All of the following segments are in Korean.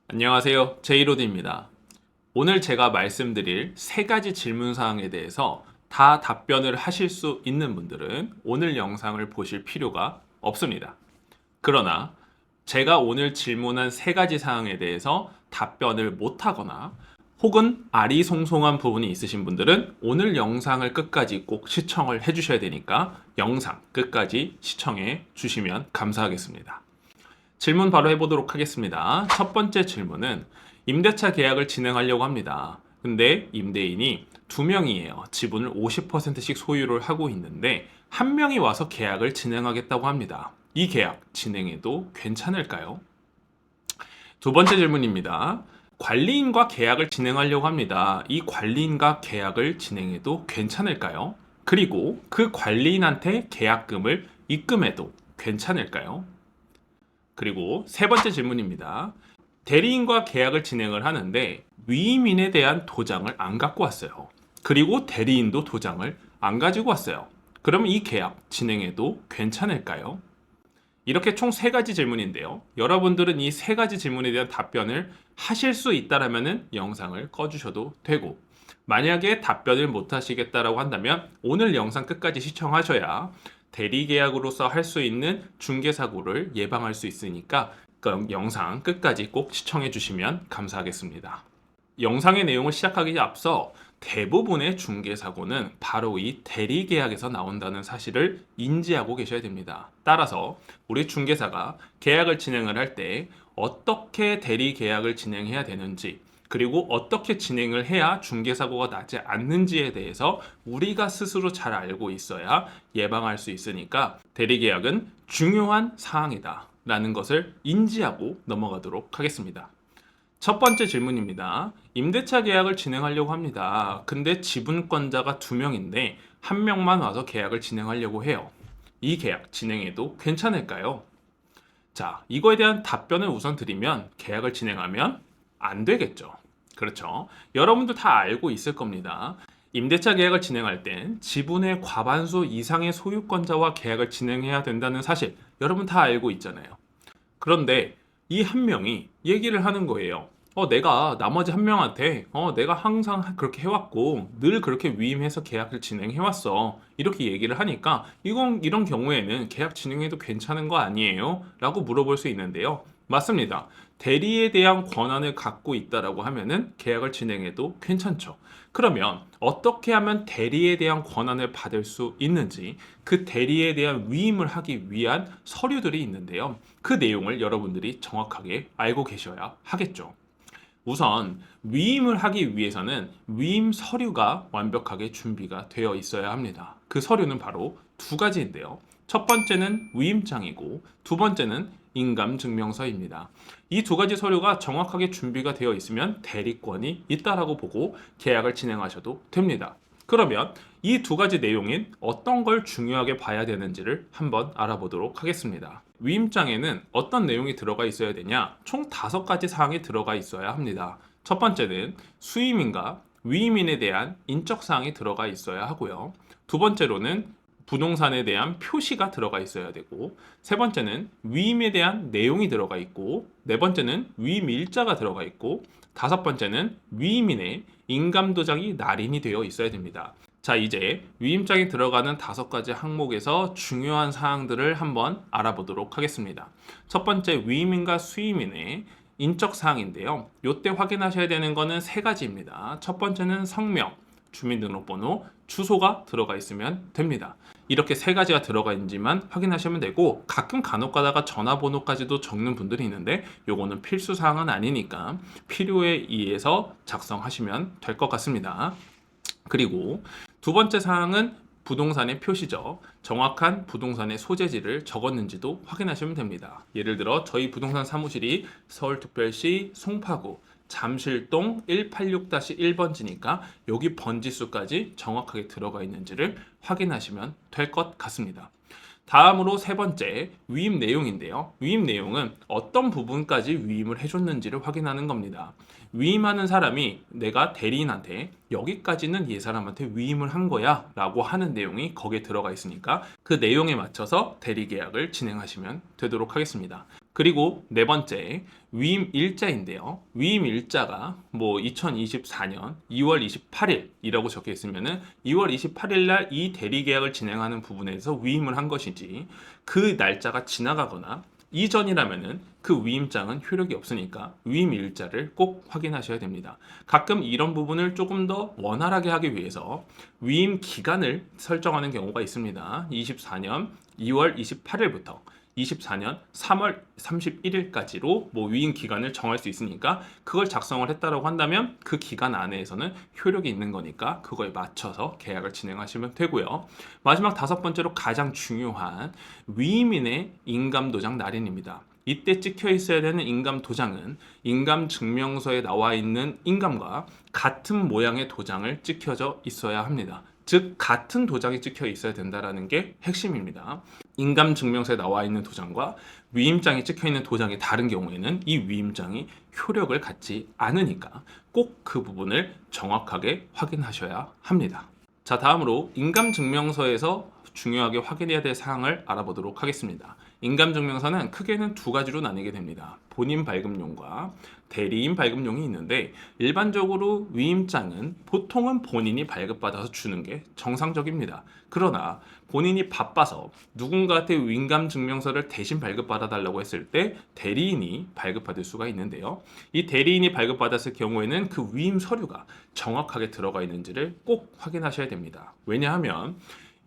안녕하세요. 제이로드입니다. 오늘 제가 말씀드릴 세 가지 질문 사항에 대해서 다 답변을 하실 수 있는 분들은 오늘 영상을 보실 필요가 없습니다. 그러나 제가 오늘 질문한 세 가지 사항에 대해서 답변을 못하거나 혹은 아리송송한 부분이 있으신 분들은 오늘 영상을 끝까지 꼭 시청을 해주셔야 되니까 영상 끝까지 시청해 주시면 감사하겠습니다. 질문 바로 해보도록 하겠습니다. 첫 번째 질문은 임대차 계약을 진행하려고 합니다. 근데 임대인이 두 명이에요. 지분을 50%씩 소유를 하고 있는데 한 명이 와서 계약을 진행하겠다고 합니다. 이 계약 진행해도 괜찮을까요? 두 번째 질문입니다. 관리인과 계약을 진행하려고 합니다. 이 관리인과 계약을 진행해도 괜찮을까요? 그리고 그 관리인한테 계약금을 입금해도 괜찮을까요? 그리고 세 번째 질문입니다. 대리인과 계약을 진행을 하는데 위임인에 대한 도장을 안 갖고 왔어요. 그리고 대리인도 도장을 안 가지고 왔어요. 그럼 이 계약 진행해도 괜찮을까요? 이렇게 총 세 가지 질문인데요. 여러분들은 이 세 가지 질문에 대한 답변을 하실 수 있다라면 영상을 꺼주셔도 되고, 만약에 답변을 못 하시겠다라고 한다면 오늘 영상 끝까지 시청하셔야 대리계약으로서 할 수 있는 중개사고를 예방할 수 있으니까 영상 끝까지 꼭 시청해 주시면 감사하겠습니다. 영상의 내용을 시작하기 앞서 대부분의 중개사고는 바로 이 대리계약에서 나온다는 사실을 인지하고 계셔야 됩니다. 따라서 우리 중개사가 계약을 진행을 할 때 어떻게 대리계약을 진행해야 되는지, 그리고 어떻게 진행을 해야 중개사고가 나지 않는지에 대해서 우리가 스스로 잘 알고 있어야 예방할 수 있으니까 대리계약은 중요한 사항이다 라는 것을 인지하고 넘어가도록 하겠습니다. 첫 번째 질문입니다. 임대차 계약을 진행하려고 합니다. 근데 지분권자가 두 명인데 한 명만 와서 계약을 진행하려고 해요. 이 계약 진행해도 괜찮을까요? 자, 이거에 대한 답변을 우선 드리면 계약을 진행하면 안 되겠죠. 그렇죠. 여러분도 다 알고 있을 겁니다. 임대차 계약을 진행할 땐 지분의 과반수 이상의 소유권자와 계약을 진행해야 된다는 사실 여러분 다 알고 있잖아요. 그런데 이 한 명이 얘기를 하는 거예요. 내가 나머지 한 명한테, 내가 항상 그렇게 해왔고, 늘 그렇게 위임해서 계약을 진행해왔어. 이렇게 얘기를 하니까, 이런 경우에는 계약 진행해도 괜찮은 거 아니에요? 라고 물어볼 수 있는데요. 맞습니다. 대리에 대한 권한을 갖고 있다라고 하면은 계약을 진행해도 괜찮죠. 그러면 어떻게 하면 대리에 대한 권한을 받을 수 있는지, 그 대리에 대한 위임을 하기 위한 서류들이 있는데요. 그 내용을 여러분들이 정확하게 알고 계셔야 하겠죠. 우선 위임을 하기 위해서는 위임 서류가 완벽하게 준비가 되어 있어야 합니다. 그 서류는 바로 두 가지인데요. 첫 번째는 위임장이고 두 번째는 인감증명서입니다. 이 두 가지 서류가 정확하게 준비가 되어 있으면 대리권이 있다라고 보고 계약을 진행하셔도 됩니다. 그러면 이 두 가지 내용인 어떤 걸 중요하게 봐야 되는지를 한번 알아보도록 하겠습니다. 위임장에는 어떤 내용이 들어가 있어야 되냐? 총 5가지 사항이 들어가 있어야 합니다. 첫 번째는 수임인과 위임인에 대한 인적 사항이 들어가 있어야 하고요. 두 번째로는 부동산에 대한 표시가 들어가 있어야 되고, 세 번째는 위임에 대한 내용이 들어가 있고, 네 번째는 위임 일자가 들어가 있고, 다섯 번째는 위임인의 인감도장이 날인이 되어 있어야 됩니다. 자, 이제 위임장에 들어가는 5가지 항목에서 중요한 사항들을 한번 알아보도록 하겠습니다. 첫 번째, 위임인과 수임인의 인적 사항인데요. 이때 확인하셔야 되는 거는 3가지입니다. 첫 번째는 성명, 주민등록번호, 주소가 들어가 있으면 됩니다. 이렇게 3가지가 들어가 있는지만 확인하시면 되고, 가끔 간혹 가다가 전화번호까지도 적는 분들이 있는데 요거는 필수 사항은 아니니까 필요에 의해서 작성하시면 될 것 같습니다. 그리고 두 번째 사항은 부동산의 표시죠. 정확한 부동산의 소재지를 적었는지도 확인하시면 됩니다. 예를 들어 저희 부동산 사무실이 서울특별시 송파구 잠실동 186-1번지니까 여기 번지수까지 정확하게 들어가 있는지를 확인하시면 될 것 같습니다. 다음으로 세 번째, 위임 내용인데요. 위임 내용은 어떤 부분까지 위임을 해줬는지를 확인하는 겁니다. 위임하는 사람이 내가 대리인한테 여기까지는 이 사람한테 위임을 한 거야 라고 하는 내용이 거기에 들어가 있으니까 그 내용에 맞춰서 대리계약을 진행하시면 되도록 하겠습니다. 그리고 네 번째, 위임 일자인데요. 위임 일자가 2024년 2월 28일이라고 적혀 있으면은 2월 28일 날 이 대리 계약을 진행하는 부분에서 위임을 한 것이지, 그 날짜가 지나가거나 이전이라면은 그 위임장은 효력이 없으니까 위임 일자를 꼭 확인하셔야 됩니다. 가끔 이런 부분을 조금 더 원활하게 하기 위해서 위임 기간을 설정하는 경우가 있습니다. 24년 2월 28일부터 24년 3월 31일까지로 위임 기간을 정할 수 있으니까, 그걸 작성을 했다라고 한다면 그 기간 안에서는 효력이 있는 거니까 그거에 맞춰서 계약을 진행하시면 되고요. 마지막 다섯 번째로 가장 중요한 위임인의 인감도장 날인입니다. 이때 찍혀 있어야 되는 인감도장은 인감증명서에 나와 있는 인감과 같은 모양의 도장을 찍혀져 있어야 합니다. 즉 같은 도장이 찍혀 있어야 된다는 게 핵심입니다. 인감증명서에 나와 있는 도장과 위임장이 찍혀 있는 도장이 다른 경우에는 이 위임장이 효력을 갖지 않으니까 꼭 그 부분을 정확하게 확인하셔야 합니다. 자, 다음으로 인감증명서에서 중요하게 확인해야 될 사항을 알아보도록 하겠습니다. 인감증명서는 크게는 두 가지로 나뉘게 됩니다. 본인 발급용과 대리인 발급용이 있는데, 일반적으로 위임장은 보통은 본인이 발급받아서 주는 게 정상적입니다. 그러나 본인이 바빠서 누군가한테 인감증명서를 대신 발급받아 달라고 했을 때 대리인이 발급받을 수가 있는데요. 이 대리인이 발급받았을 경우에는 그 위임 서류가 정확하게 들어가 있는지를 꼭 확인하셔야 됩니다. 왜냐하면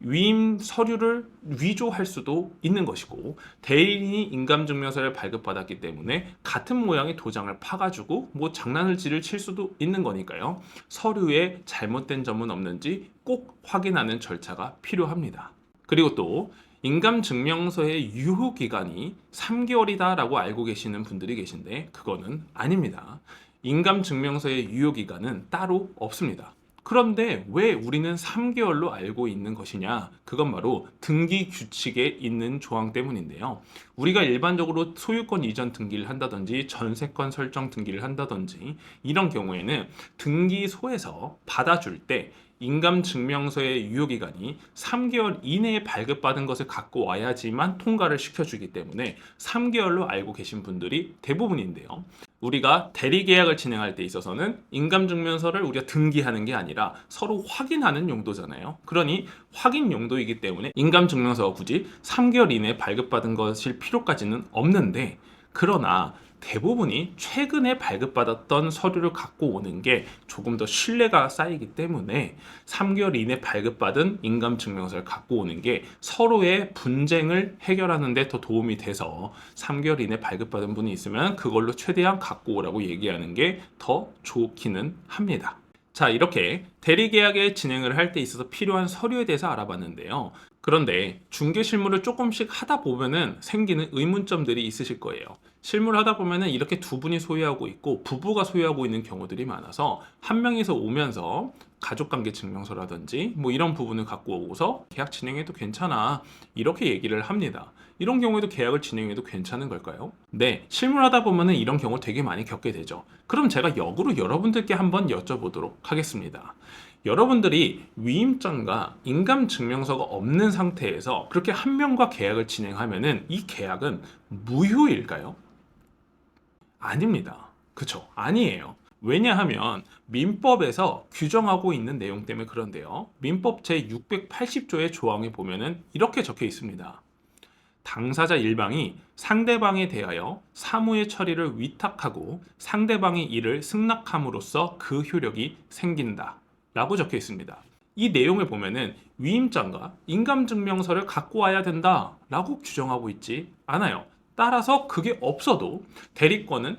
위임 서류를 위조할 수도 있는 것이고, 대리인이 인감증명서를 발급받았기 때문에 같은 모양의 도장을 파가지고 장난을 칠 수도 있는 거니까요. 서류에 잘못된 점은 없는지 꼭 확인하는 절차가 필요합니다. 그리고 또 인감증명서의 유효기간이 3개월이다 라고 알고 계시는 분들이 계신데, 그거는 아닙니다. 인감증명서의 유효기간은 따로 없습니다. 그런데 왜 우리는 3개월로 알고 있는 것이냐? 그건 바로 등기 규칙에 있는 조항 때문인데요. 우리가 일반적으로 소유권 이전 등기를 한다든지 전세권 설정 등기를 한다든지 이런 경우에는 등기소에서 받아줄 때 인감증명서의 유효기간이 3개월 이내에 발급받은 것을 갖고 와야지만 통과를 시켜주기 때문에 3개월로 알고 계신 분들이 대부분인데요. 우리가 대리계약을 진행할 때 있어서는 인감증명서를 우리가 등기하는 게 아니라 서로 확인하는 용도잖아요. 그러니 확인 용도이기 때문에 인감증명서가 굳이 3개월 이내에 발급받은 것일 필요까지는 없는데, 그러나 대부분이 최근에 발급받았던 서류를 갖고 오는 게 조금 더 신뢰가 쌓이기 때문에 3개월 이내 발급받은 인감증명서를 갖고 오는 게 서로의 분쟁을 해결하는 데 더 도움이 돼서 3개월 이내 발급받은 분이 있으면 그걸로 최대한 갖고 오라고 얘기하는 게 더 좋기는 합니다. 자, 이렇게 대리계약의 진행을 할 때 있어서 필요한 서류에 대해서 알아봤는데요. 그런데 중개 실무를 조금씩 하다 보면은 생기는 의문점들이 있으실 거예요. 실무를 하다 보면은 이렇게 두 분이 소유하고 있고 부부가 소유하고 있는 경우들이 많아서 한 명이서 오면서 가족관계 증명서라든지 이런 부분을 갖고 오고서 계약 진행해도 괜찮아 이렇게 얘기를 합니다. 이런 경우에도 계약을 진행해도 괜찮은 걸까요? 네, 실무를 하다 보면은 이런 경우 되게 많이 겪게 되죠. 그럼 제가 역으로 여러분들께 한번 여쭤보도록 하겠습니다. 여러분들이 위임장과 인감증명서가 없는 상태에서 그렇게 한 명과 계약을 진행하면은 이 계약은 무효일까요? 아닙니다. 그쵸? 아니에요. 왜냐하면 민법에서 규정하고 있는 내용 때문에 그런데요. 민법 제680조의 조항에 보면은 이렇게 적혀 있습니다. 당사자 일방이 상대방에 대하여 사무의 처리를 위탁하고 상대방이 이를 승낙함으로써 그 효력이 생긴다 라고 적혀 있습니다. 이 내용을 보면은 위임장과 인감증명서를 갖고 와야 된다 라고 규정하고 있지 않아요. 따라서 그게 없어도 대리권은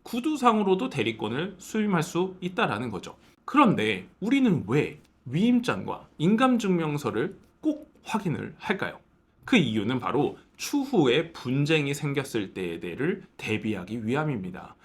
구두상으로도 대리권을 수임할 수 있다라는 거죠. 그런데 우리는 왜 위임장과 인감증명서를 꼭 확인을 할까요? 그 이유는 바로 추후에 분쟁이 생겼을 때에 대비하기 위함입니다.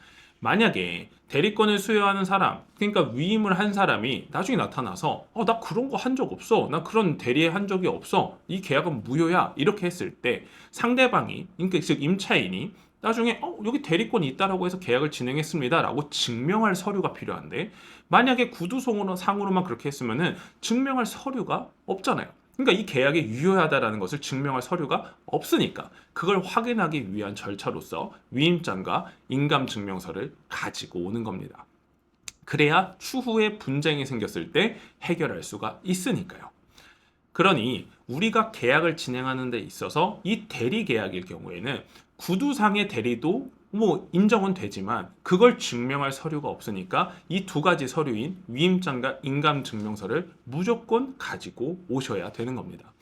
만약에 대리권을 수여하는 사람, 그러니까 위임을 한 사람이 나중에 나타나서 나 그런 거 한 적 없어, 나 그런 대리에 한 적이 없어, 이 계약은 무효야 이렇게 했을 때 상대방이, 그러니까 즉 임차인이 나중에 여기 대리권이 있다라고 해서 계약을 진행했습니다 라고 증명할 서류가 필요한데, 만약에 구두상으로만 그렇게 했으면은 증명할 서류가 없잖아요. 그러니까 이 계약이 유효하다라는 것을 증명할 서류가 없으니까 그걸 확인하기 위한 절차로서 위임장과 인감증명서를 가지고 오는 겁니다. 그래야 추후에 분쟁이 생겼을 때 해결할 수가 있으니까요. 그러니 우리가 계약을 진행하는 데 있어서 이 대리 계약일 경우에는 구두상의 대리도 뭐 인정은 되지만 그걸 증명할 서류가 없으니까 이 두 가지 서류인 위임장과 인감증명서를 무조건 가지고 오셔야 되는 겁니다.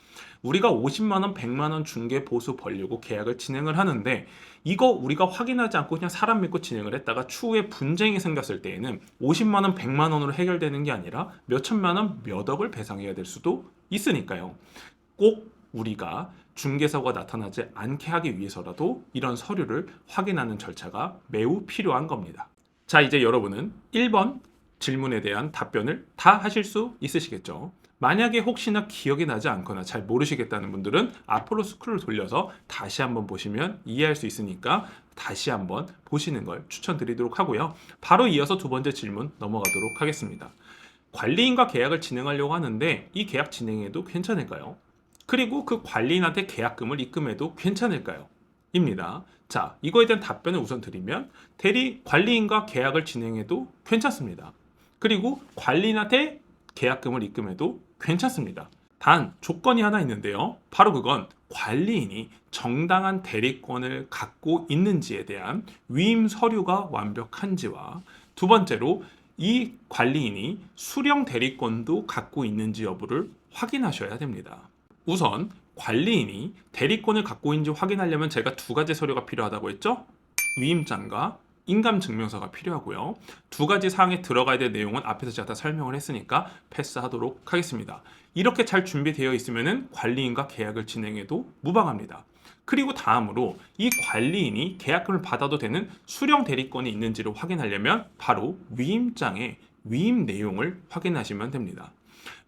우리가 50만 원, 100만 원 중개 보수 벌려고 계약을 진행을 하는데 이거 우리가 확인하지 않고 그냥 사람 믿고 진행을 했다가 추후에 분쟁이 생겼을 때에는 50만 원, 100만 원으로 해결되는 게 아니라 몇 천만 원, 몇 억을 배상해야 될 수도 있으니까요. 꼭 우리가 중개사고가 나타나지 않게 하기 위해서라도 이런 서류를 확인하는 절차가 매우 필요한 겁니다. 자, 이제 여러분은 1번 질문에 대한 답변을 다 하실 수 있으시겠죠? 만약에 혹시나 기억이 나지 않거나 잘 모르시겠다는 분들은 앞으로 스크롤을 돌려서 다시 한번 보시면 이해할 수 있으니까 다시 한번 보시는 걸 추천드리도록 하고요. 바로 이어서 두 번째 질문 넘어가도록 하겠습니다. 관리인과 계약을 진행하려고 하는데 이 계약 진행해도 괜찮을까요? 그리고 그 관리인한테 계약금을 입금해도 괜찮을까요? 입니다. 자, 이거에 대한 답변을 우선 드리면 관리인과 계약을 진행해도 괜찮습니다. 그리고 관리인한테 계약금을 입금해도 괜찮습니다. 단 조건이 하나 있는데요. 바로 그건 관리인이 정당한 대리권을 갖고 있는지에 대한 위임 서류가 완벽한지와 두 번째로 이 관리인이 수령 대리권도 갖고 있는지 여부를 확인하셔야 됩니다. 우선 관리인이 대리권을 갖고 있는지 확인하려면 제가 두 가지 서류가 필요하다고 했죠? 위임장과 인감증명서가 필요하고요. 두 가지 사항에 들어가야 될 내용은 앞에서 제가 다 설명을 했으니까 패스하도록 하겠습니다. 이렇게 잘 준비되어 있으면 관리인과 계약을 진행해도 무방합니다. 그리고 다음으로 이 관리인이 계약금을 받아도 되는 수령 대리권이 있는지를 확인하려면 바로 위임장의 위임 내용을 확인하시면 됩니다.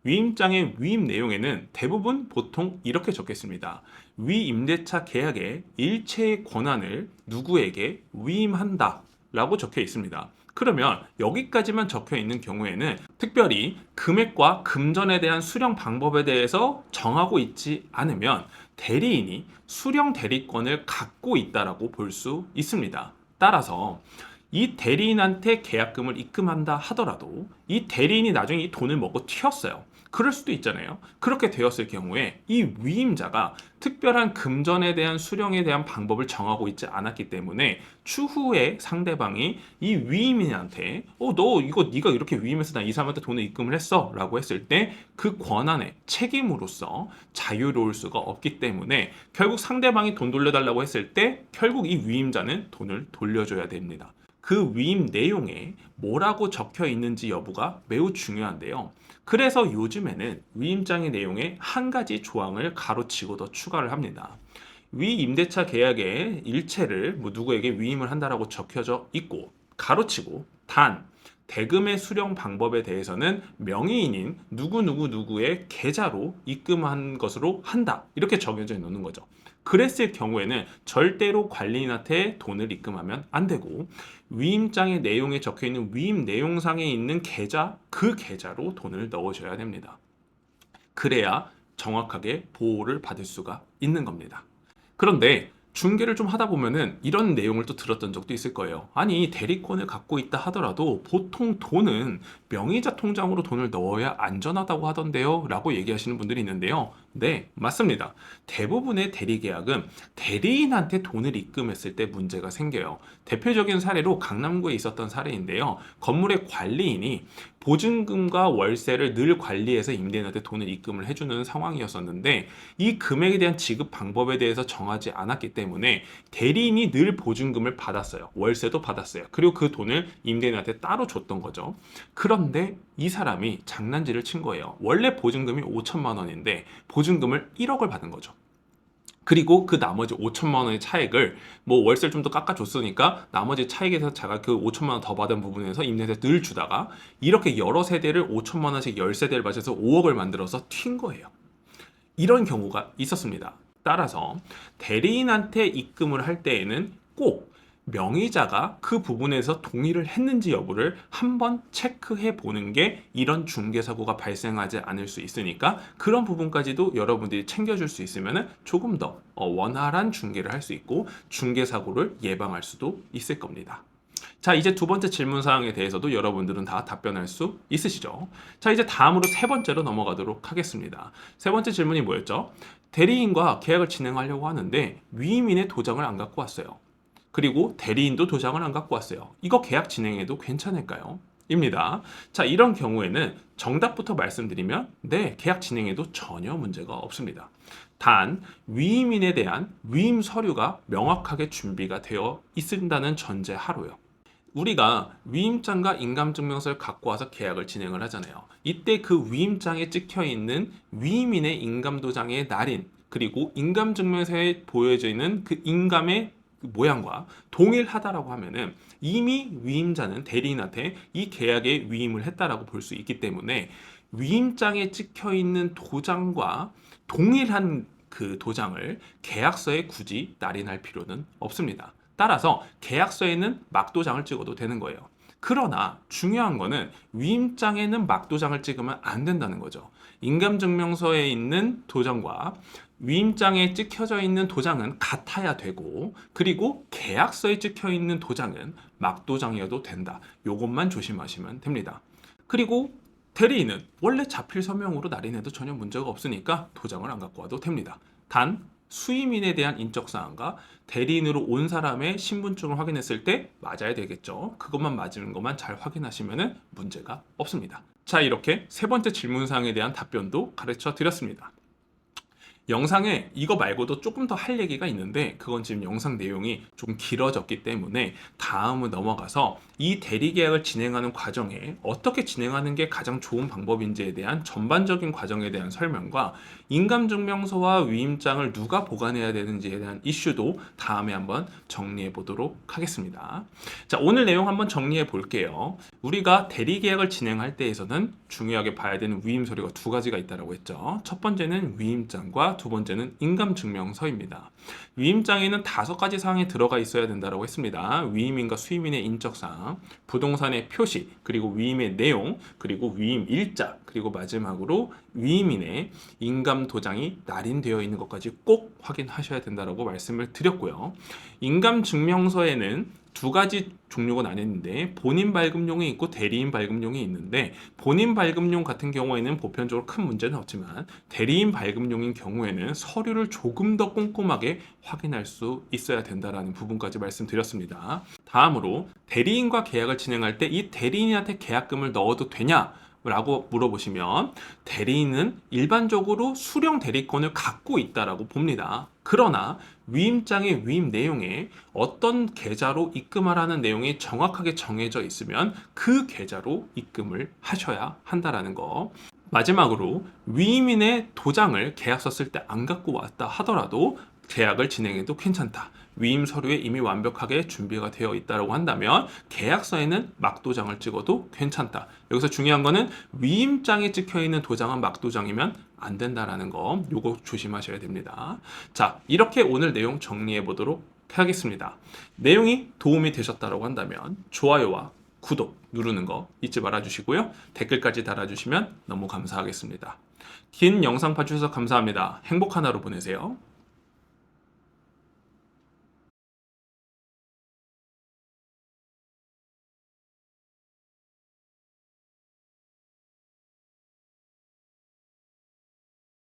위임장의 위임 내용에는 대부분 보통 이렇게 적겠습니다. 위임대차 계약의 일체의 권한을 누구에게 위임한다 라고 적혀 있습니다. 그러면 여기까지만 적혀 있는 경우에는 특별히 금액과 금전에 대한 수령 방법에 대해서 정하고 있지 않으면 대리인이 수령 대리권을 갖고 있다라고 볼 수 있습니다. 따라서 이 대리인한테 계약금을 입금한다 하더라도 이 대리인이 나중에 이 돈을 먹고 튀었어요. 그럴 수도 있잖아요. 그렇게 되었을 경우에 이 위임자가 특별한 금전에 대한 수령에 대한 방법을 정하고 있지 않았기 때문에 추후에 상대방이 이 위임인한테 너 이거 네가 이렇게 위임해서 나 이 사람한테 돈을 입금을 했어 라고 했을 때 그 권한의 책임으로서 자유로울 수가 없기 때문에 결국 상대방이 돈 돌려달라고 했을 때 결국 이 위임자는 돈을 돌려줘야 됩니다. 그 위임 내용에 뭐라고 적혀 있는지 여부가 매우 중요한데요. 그래서 요즘에는 위임장의 내용에 한 가지 조항을 가로치고 더 추가를 합니다. 위임대차 계약의 일체를 누구에게 위임을 한다라고 적혀져 있고 가로치고 단 대금의 수령 방법에 대해서는 명의인인 누구누구누구의 계좌로 입금한 것으로 한다 이렇게 정해져 있는 거죠. 그랬을 경우에는 절대로 관리인한테 돈을 입금하면 안 되고 위임장의 내용에 적혀있는 위임 내용상에 있는 계좌, 그 계좌로 돈을 넣으셔야 됩니다. 그래야 정확하게 보호를 받을 수가 있는 겁니다. 그런데 중개를 좀 하다 보면은 이런 내용을 또 들었던 적도 있을 거예요. 아니, 대리권을 갖고 있다 하더라도 보통 돈은 명의자 통장으로 돈을 넣어야 안전하다고 하던데요 라고 얘기하시는 분들이 있는데요. 네, 맞습니다. 대부분의 대리계약은 대리인한테 돈을 입금했을 때 문제가 생겨요. 대표적인 사례로 강남구에 있었던 사례인데요. 건물의 관리인이 보증금과 월세를 늘 관리해서 임대인한테 돈을 입금을 해주는 상황이었었는데 이 금액에 대한 지급 방법에 대해서 정하지 않았기 때문에 대리인이 늘 보증금을 받았어요. 월세도 받았어요. 그리고 그 돈을 임대인한테 따로 줬던 거죠. 그런데 이 사람이 장난질을 친 거예요. 원래 보증금이 5천만 원인데 보증금을 1억을 받은 거죠. 그리고 그 나머지 5천만 원의 차액을 뭐 월세를 좀 더 깎아줬으니까 나머지 차액에서 제가 그 5천만 원 더 받은 부분에서 임대인한테 늘 주다가 이렇게 여러 세대를 5천만 원씩 10세대를 맞춰서 5억을 만들어서 튄 거예요. 이런 경우가 있었습니다. 따라서 대리인한테 입금을 할 때에는 꼭 명의자가 그 부분에서 동의를 했는지 여부를 한번 체크해 보는 게 이런 중개사고가 발생하지 않을 수 있으니까 그런 부분까지도 여러분들이 챙겨줄 수 있으면 조금 더 원활한 중개를 할 수 있고 중개사고를 예방할 수도 있을 겁니다. 자, 이제 두 번째 질문 사항에 대해서도 여러분들은 다 답변할 수 있으시죠? 자, 이제 다음으로 세 번째로 넘어가도록 하겠습니다. 세 번째 질문이 뭐였죠? 대리인과 계약을 진행하려고 하는데 위임인의 도장을 안 갖고 왔어요. 그리고 대리인도 도장을 안 갖고 왔어요. 이거 계약 진행해도 괜찮을까요? 입니다. 자, 이런 경우에는 정답부터 말씀드리면 네, 계약 진행해도 전혀 문제가 없습니다. 단 위임인에 대한 위임 서류가 명확하게 준비가 되어 있다는 전제 하로요. 우리가 위임장과 인감증명서를 갖고 와서 계약을 진행을 하잖아요. 이때 그 위임장에 찍혀 있는 위임인의 인감도장의 날인 그리고 인감증명서에 보여져 있는 그 인감의 모양과 동일하다라고 하면은 이미 위임자는 대리인한테 이 계약에 위임을 했다라고 볼 수 있기 때문에 위임장에 찍혀 있는 도장과 동일한 그 도장을 계약서에 굳이 날인할 필요는 없습니다. 따라서 계약서에는 막도장을 찍어도 되는 거예요. 그러나 중요한 거는 위임장에는 막도장을 찍으면 안 된다는 거죠. 인감증명서에 있는 도장과 위임장에 찍혀져 있는 도장은 같아야 되고 그리고 계약서에 찍혀 있는 도장은 막도장이어도 된다. 이것만 조심하시면 됩니다. 그리고 대리인은 원래 자필 서명으로 날인해도 전혀 문제가 없으니까 도장을 안 갖고 와도 됩니다. 단 수임인에 대한 인적사항과 대리인으로 온 사람의 신분증을 확인했을 때 맞아야 되겠죠. 그것만 맞는 것만 잘 확인하시면 문제가 없습니다. 자, 이렇게 세 번째 질문사항에 대한 답변도 가르쳐 드렸습니다. 영상에 이거 말고도 조금 더 할 얘기가 있는데 그건 지금 영상 내용이 좀 길어졌기 때문에 다음으로 넘어가서 이 대리계약을 진행하는 과정에 어떻게 진행하는 게 가장 좋은 방법인지에 대한 전반적인 과정에 대한 설명과 인감증명서와 위임장을 누가 보관해야 되는지에 대한 이슈도 다음에 한번 정리해 보도록 하겠습니다. 자, 오늘 내용 한번 정리해 볼게요. 우리가 대리계약을 진행할 때에서는 중요하게 봐야 되는 위임 서류가 두 가지가 있다고 했죠. 첫 번째는 위임장과 두 번째는 인감증명서입니다. 위임장에는 5가지 사항이 들어가 있어야 된다고 했습니다. 위임인과 수임인의 인적사항, 부동산의 표시, 그리고 위임의 내용, 그리고 위임 일자, 그리고 마지막으로 위임인의 인감도장이 날인되어 있는 것까지 꼭 확인하셔야 된다고 말씀을 드렸고요. 인감증명서에는 두 가지 종류가 나뉘는데 본인 발급용이 있고 대리인 발급용이 있는데 본인 발급용 같은 경우에는 보편적으로 큰 문제는 없지만 대리인 발급용인 경우에는 서류를 조금 더 꼼꼼하게 확인할 수 있어야 된다는 부분까지 말씀드렸습니다. 다음으로 대리인과 계약을 진행할 때 이 대리인한테 계약금을 넣어도 되냐? 라고 물어보시면 대리인은 일반적으로 수령 대리권을 갖고 있다라고 봅니다. 그러나 위임장의 위임 내용에 어떤 계좌로 입금하라는 내용이 정확하게 정해져 있으면 그 계좌로 입금을 하셔야 한다라는 거. 마지막으로 위임인의 도장을 계약서 쓸 때 안 갖고 왔다 하더라도 계약을 진행해도 괜찮다. 위임 서류에 이미 완벽하게 준비가 되어 있다고 한다면 계약서에는 막도장을 찍어도 괜찮다. 여기서 중요한 거는 위임장에 찍혀 있는 도장은 막도장이면 안 된다라는 거, 요거 조심하셔야 됩니다. 자, 이렇게 오늘 내용 정리해 보도록 하겠습니다. 내용이 도움이 되셨다고 한다면 좋아요와 구독 누르는 거 잊지 말아 주시고요. 댓글까지 달아주시면 너무 감사하겠습니다. 긴 영상 봐주셔서 감사합니다. 행복한 하루 보내세요.